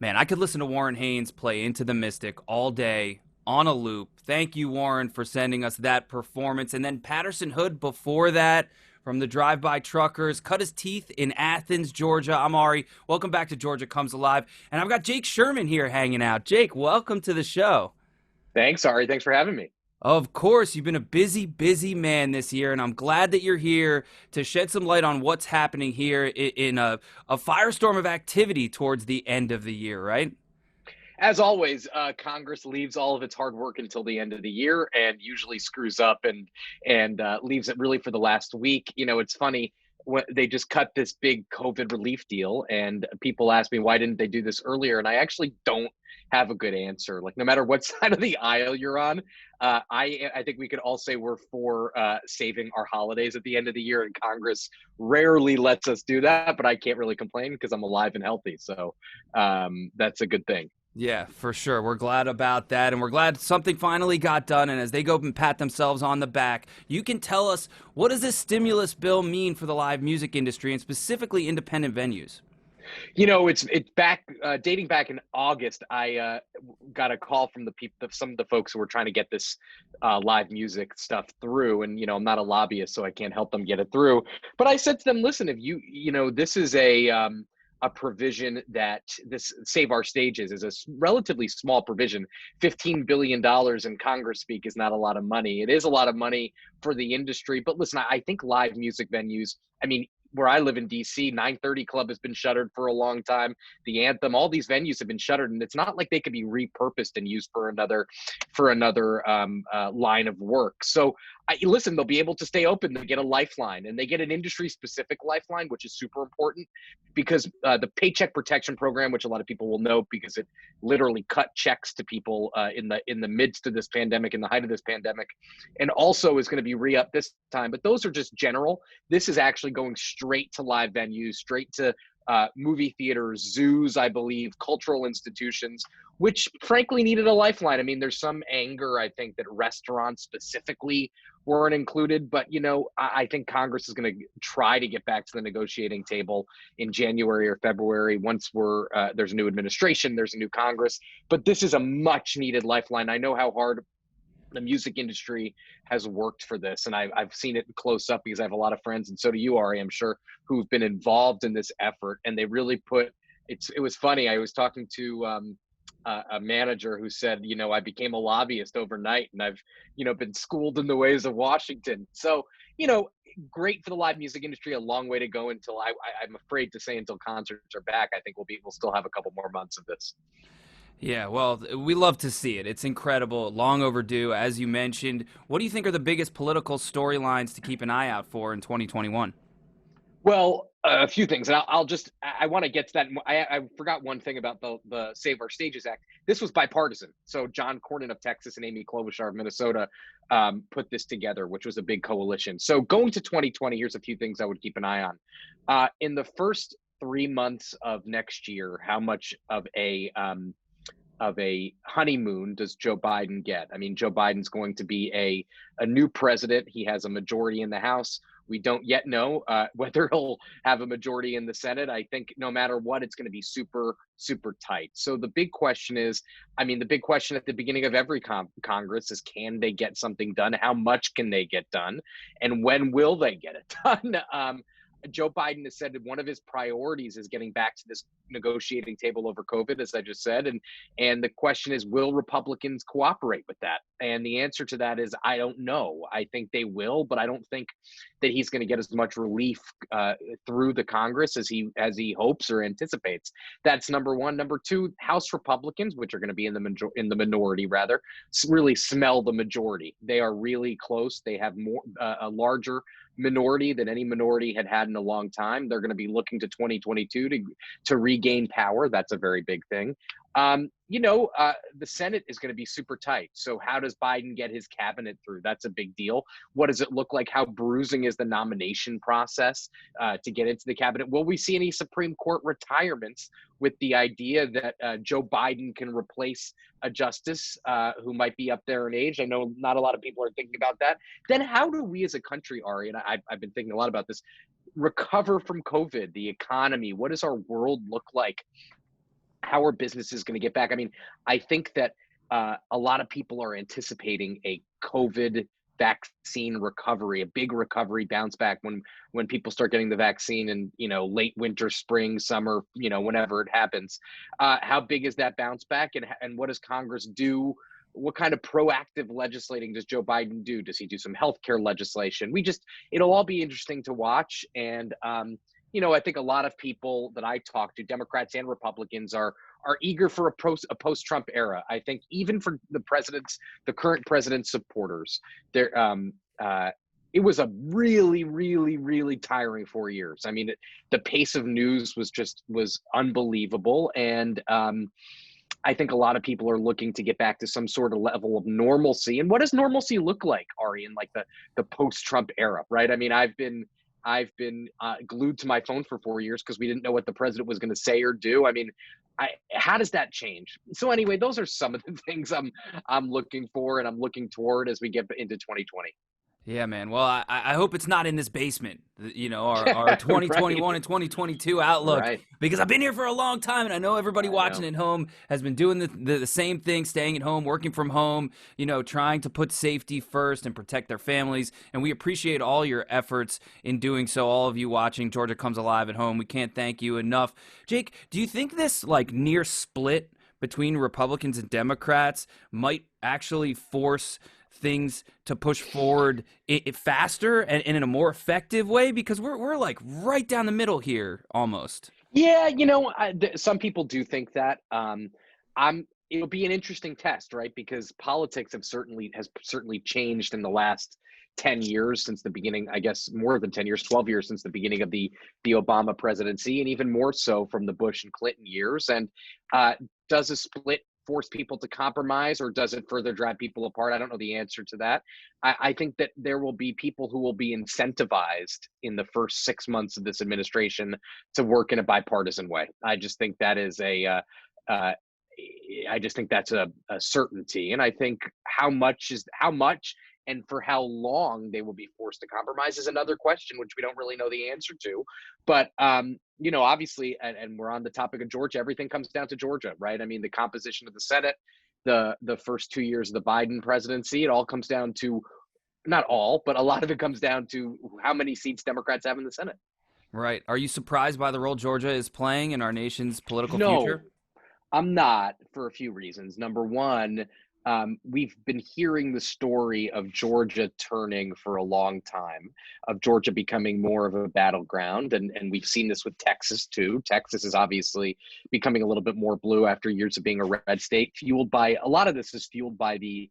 Man, I could listen to Warren Haynes play Into the Mystic all day on a loop. Thank you, Warren, for sending us that performance. And then Patterson Hood before that from the Drive-By Truckers cut his teeth in Athens, Georgia. I'm Ari. Welcome back to Georgia Comes Alive. And I've got Jake Sherman here hanging out. Jake, welcome to the show. Thanks, Ari. Thanks for having me. Of course, you've been a busy, busy man this year, and I'm glad that you're here to shed some light on what's happening here in a firestorm of activity towards the end of the year, right? As always, Congress leaves all of its hard work until the end of the year, and usually screws up and leaves it really for the last week. You know, it's funny. They just cut this big COVID relief deal, and people ask me why didn't they do this earlier, and I actually don't have a good answer. Like, no matter what side of the aisle you're on, I think we could all say we're for saving our holidays at the end of the year, and Congress rarely lets us do that. But I can't really complain because I'm alive and healthy, so that's a good thing. Yeah, for sure. We're glad about that, and we're glad something finally got done. And as they go and pat themselves on the back, you can tell us, what does this stimulus bill mean for the live music industry and specifically independent venues? You know, it's back dating back in August. I got a call from some of the folks who were trying to get this live music stuff through, and I'm not a lobbyist, so I can't help them get it through. But I said to them, listen, if this is a provision that this Save Our Stages is a relatively small provision. $15 billion in Congress speak is not a lot of money. It is a lot of money for the industry. But listen, I think live music venues, I mean, where I live in DC, 930 Club has been shuttered for a long time. The Anthem, all these venues have been shuttered, and it's not like they could be repurposed and used for another line of work. So, listen, they'll be able to stay open. They get a lifeline, and they get an industry-specific lifeline, which is super important because the Paycheck Protection Program, which a lot of people will know because it literally cut checks to people in the midst of this pandemic, in the height of this pandemic, and also is going to be re-upped this time. But those are just general. This is actually going straight to live venues, straight to movie theaters, zoos, I believe, cultural institutions, which frankly needed a lifeline. I mean, there's some anger, I think, that restaurants specifically weren't included, but I think Congress is going to try to get back to the negotiating table in January or February once there's a new administration, there's a new Congress. But this is a much needed lifeline. I know how hard the music industry has worked for this, and I've seen it close up because I have a lot of friends, and so do you, Ari, I'm sure, who've been involved in this effort, and they really it was funny. I was talking to a manager who said, I became a lobbyist overnight, and I've been schooled in the ways of Washington. So great for the live music industry. A long way to go until I'm afraid to say until concerts are back. I think we'll still have a couple more months of this. Yeah, well, we love to see it. It's incredible, long overdue, as you mentioned. What do you think are the biggest political storylines to keep an eye out for in 2021? Well, a few things, and I want to get to that. I forgot one thing about the Save Our Stages Act. This was bipartisan. So John Cornyn of Texas and Amy Klobuchar of Minnesota put this together, which was a big coalition. So going to 2020, here's a few things I would keep an eye on. In the first 3 months of next year, how much of a honeymoon does Joe Biden get? I mean, Joe Biden's going to be a new president. He has a majority in the House. We don't yet know whether he'll have a majority in the Senate. I think no matter what, it's going to be super, super tight. So the big question is, the big question at the beginning of every Congress is, can they get something done? How much can they get done? And when will they get it done? Joe Biden has said that one of his priorities is getting back to this negotiating table over COVID, as I just said. And the question is, will Republicans cooperate with that? And the answer to that is, I don't know. I think they will, but I don't think that he's going to get as much relief through the Congress as he hopes or anticipates. That's number one. Number two, House Republicans, which are going to be in the minority rather, really smell the majority. They are really close. They have a larger minority than any minority had in a long time. They're going to be looking to 2022 to regain power. That's a very big thing. The Senate is going to be super tight. So how does Biden get his cabinet through? That's a big deal. What does it look like? How bruising is the nomination process to get into the cabinet? Will we see any Supreme Court retirements with the idea that Joe Biden can replace a justice who might be up there in age? I know not a lot of people are thinking about that. Then how do we as a country, Ari, and I've been thinking a lot about this, recover from COVID, the economy? What does our world look like how are businesses going to get back? I mean, I think that a lot of people are anticipating a COVID vaccine recovery, a big recovery bounce back when people start getting the vaccine and late winter, spring, summer, whenever it happens. How big is that bounce back, and what does Congress do? What kind of proactive legislating does Joe Biden do? Does he do some healthcare legislation? It'll all be interesting to watch. And, I think a lot of people that I talk to, Democrats and Republicans, are eager for a post-Trump era. I think even for the current president's supporters, it was a really, really, really tiring 4 years. I mean, the pace of news was unbelievable. And, I think a lot of people are looking to get back to some sort of level of normalcy. And what does normalcy look like, Ari, in like the post-Trump era, right? I mean, I've been glued to my phone for 4 years because we didn't know what the president was going to say or do. I mean, how does that change? So anyway, those are some of the things I'm looking for and I'm looking toward as we get into 2020. Yeah, man. Well, I hope it's not in this basement, our 2021 Right. and 2022 outlook, Right. because I've been here for a long time and I know everybody watching know. at home has been doing the same thing, staying at home, working from home, trying to put safety first and protect their families. And we appreciate all your efforts in doing so. All of you watching Georgia Comes Alive at home, we can't thank you enough. Jake, do you think this near split between Republicans and Democrats might actually force things to push forward faster and in a more effective way, because we're like right down the middle here almost? Yeah, some people do think that. It'll be an interesting test, right? Because politics has certainly changed in the last 10 years since the beginning. I guess more than 10 years, 12 years since the beginning of the Obama presidency, and even more so from the Bush and Clinton years. And does a split force people to compromise, or does it further drive people apart? I don't know the answer to that. I think that there will be people who will be incentivized in the first 6 months of this administration to work in a bipartisan way. I just think that is I just think that's a certainty. And I think how much and for how long they will be forced to compromise is another question, which we don't really know the answer to. But obviously, and we're on the topic of Georgia, everything comes down to Georgia, right? I mean, the composition of the Senate, the first 2 years of the Biden presidency, it all comes down to, not all, but a lot of it comes down to how many seats Democrats have in the Senate. Right. Are you surprised by the role Georgia is playing in our nation's political No, future? I'm not, for a few reasons. Number one, we've been hearing the story of Georgia turning for a long time, of Georgia becoming more of a battleground. And we've seen this with Texas, too. Texas is obviously becoming a little bit more blue after years of being a red state. A lot of this is fueled by the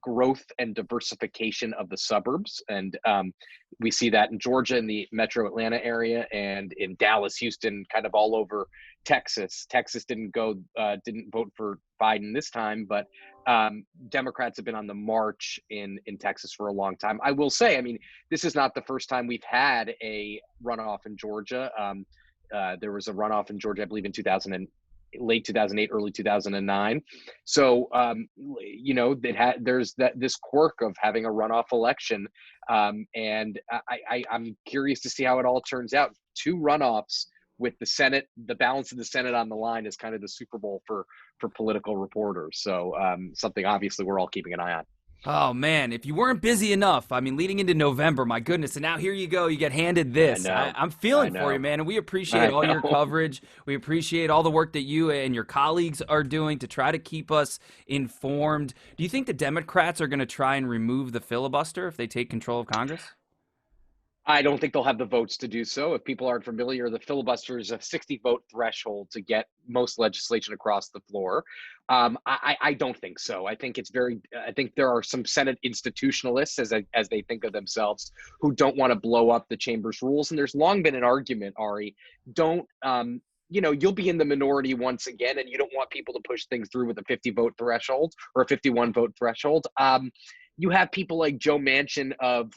growth and diversification of the suburbs. And we see that in Georgia, in the metro Atlanta area, and in Dallas, Houston, kind of all over Texas. Texas didn't vote for Biden this time, but Democrats have been on the march in Texas for a long time. I will say, I mean, this is not the first time we've had a runoff in Georgia. There was a runoff in Georgia, I believe, in late 2008, early 2009. So, there's this quirk of having a runoff election. And I'm curious to see how it all turns out. 2 runoffs with the Senate, the balance of the Senate on the line, is kind of the Super Bowl for political reporters. So something obviously we're all keeping an eye on. Oh, man, if you weren't busy enough, I mean, leading into November, my goodness, and now here you go, you get handed this. I'm feeling for you, man, and we appreciate all your coverage. We appreciate all the work that you and your colleagues are doing to try to keep us informed. Do you think the Democrats are going to try and remove the filibuster if they take control of Congress? I don't think they'll have the votes to do so. If people aren't familiar, the filibuster is a 60-vote threshold to get most legislation across the floor. I don't think so. I think there are some Senate institutionalists, as they think of themselves, who don't want to blow up the chamber's rules. And there's long been an argument, Ari, you'll be in the minority once again, and you don't want people to push things through with a 50-vote threshold or a 51-vote threshold. You have people like Joe Manchin of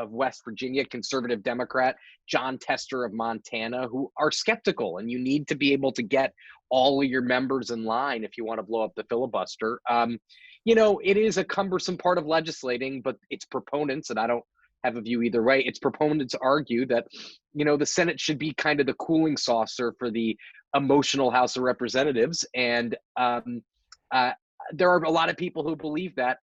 West Virginia, conservative Democrat, John Tester of Montana, who are skeptical, and you need to be able to get all of your members in line if you want to blow up the filibuster. It is a cumbersome part of legislating, but its proponents, and I don't have a view either way. Its proponents argue that, the Senate should be kind of the cooling saucer for the emotional House of Representatives. And there are a lot of people who believe that.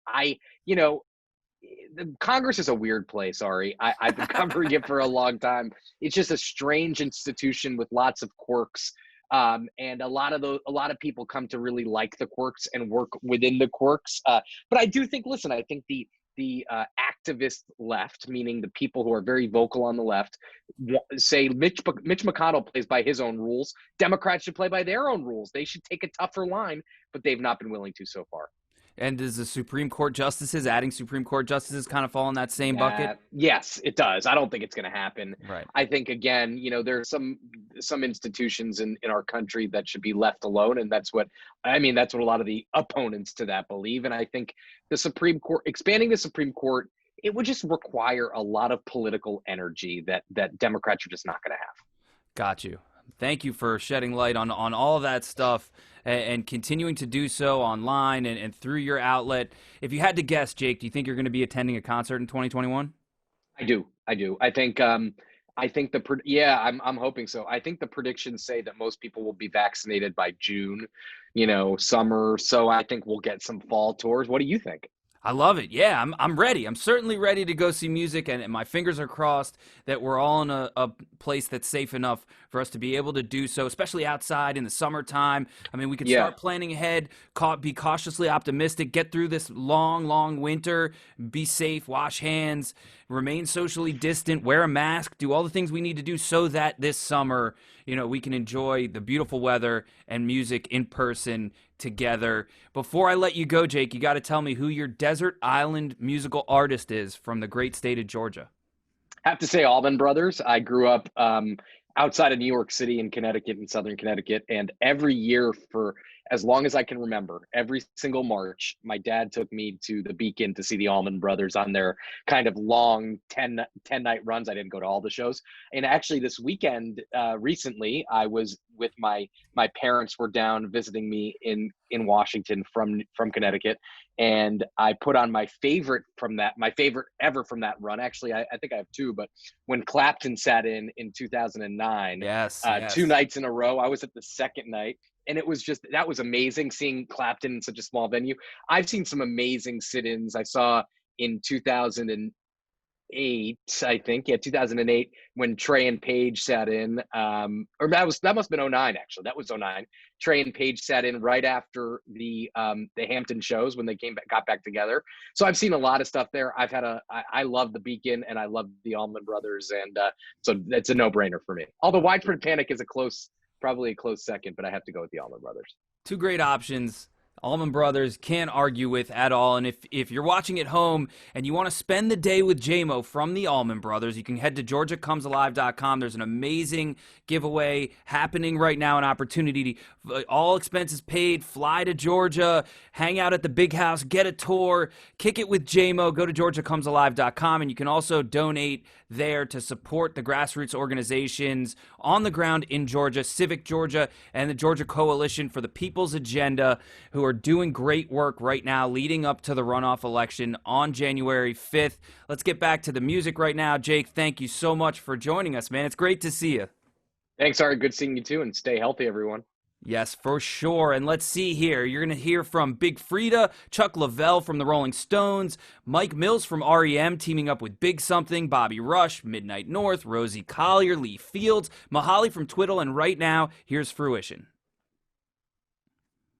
Congress is a weird place, Ari. I've been covering it for a long time. It's just a strange institution with lots of quirks. And a lot of people come to really like the quirks and work within the quirks. But I do think, listen, I think the activist left, meaning the people who are very vocal on the left, say Mitch McConnell plays by his own rules. Democrats should play by their own rules. They should take a tougher line, but they've not been willing to so far. And does the Supreme Court justices, adding Supreme Court justices, kind of fall in that same bucket? Yes, it does. I don't think it's going to happen. Right. I think, again, there are some institutions in our country that should be left alone, and that's what a lot of the opponents to that believe. And I think the Supreme Court, expanding the Supreme Court, it would just require a lot of political energy that Democrats are just not going to have. Got you. Thank you for shedding light on all of that stuff and continuing to do so online and through your outlet. If you had to guess, Jake, do you think you're going to be attending a concert in 2021? I do. I think I'm hoping so. I think the predictions say that most people will be vaccinated by June, summer. So I think we'll get some fall tours. What do you think? I love it. Yeah, I'm ready. I'm certainly ready to go see music, and my fingers are crossed that we're all in a place that's safe enough for us to be able to do so, especially outside in the summertime. I mean, we can start planning ahead, be cautiously optimistic, get through this long, long winter, be safe, wash hands, remain socially distant, wear a mask, do all the things we need to do so that this summer, we can enjoy the beautiful weather and music in person together. Before I let you go, Jake, you got to tell me who your desert island musical artist is from the great state of Georgia. I have to say Allman Brothers. I grew up outside of New York City in Connecticut, in Southern Connecticut. And every year for as long as I can remember, every single March, my dad took me to the Beacon to see the Allman Brothers on their kind of long 10-night runs. I didn't go to all the shows. And actually this weekend, recently, I was with my parents were down visiting me in Washington from Connecticut. And I put on my favorite ever from that run. Actually, I think I have two, but when Clapton sat in 2009, yes. 2 nights in a row, I was at the second night. And that was amazing seeing Clapton in such a small venue. I've seen some amazing sit-ins. I saw in 2008, I think. Yeah, 2008, when Trey and Page sat in. Or that must have been 09, actually. That was 09. Trey and Page sat in right after the Hampton shows when they got back together. So I've seen a lot of stuff there. I love the Beacon and I love the Allman Brothers. And so it's a no-brainer for me. Although Widespread Panic is probably a close second, but I have to go with the Allman Brothers. Two great options. Allman Brothers can't argue with at all. And if you're watching at home and you want to spend the day with JMO from the Allman Brothers, you can head to GeorgiaComesAlive.com. There's an amazing giveaway happening right now, an opportunity to all expenses paid, fly to Georgia, hang out at the big house, get a tour, kick it with JMO. Go to GeorgiaComesAlive.com, and you can also donate there to support the grassroots organizations on the ground in Georgia, Civic Georgia, and the Georgia Coalition for the People's Agenda, who are doing great work right now leading up to the runoff election on January 5th. Let's get back to the music right now. Jake, thank you so much for joining us, man. It's great to see you. Thanks, Ari. Good seeing you too, and stay healthy, everyone. Yes, for sure. And let's see here. You're going to hear from Big Frida, Chuck Leavell from the Rolling Stones, Mike Mills from REM teaming up with Big Something, Bobby Rush, Midnight North, Rosie Collier, Lee Fields, Mahali from Twiddle, and right now, here's Fruition.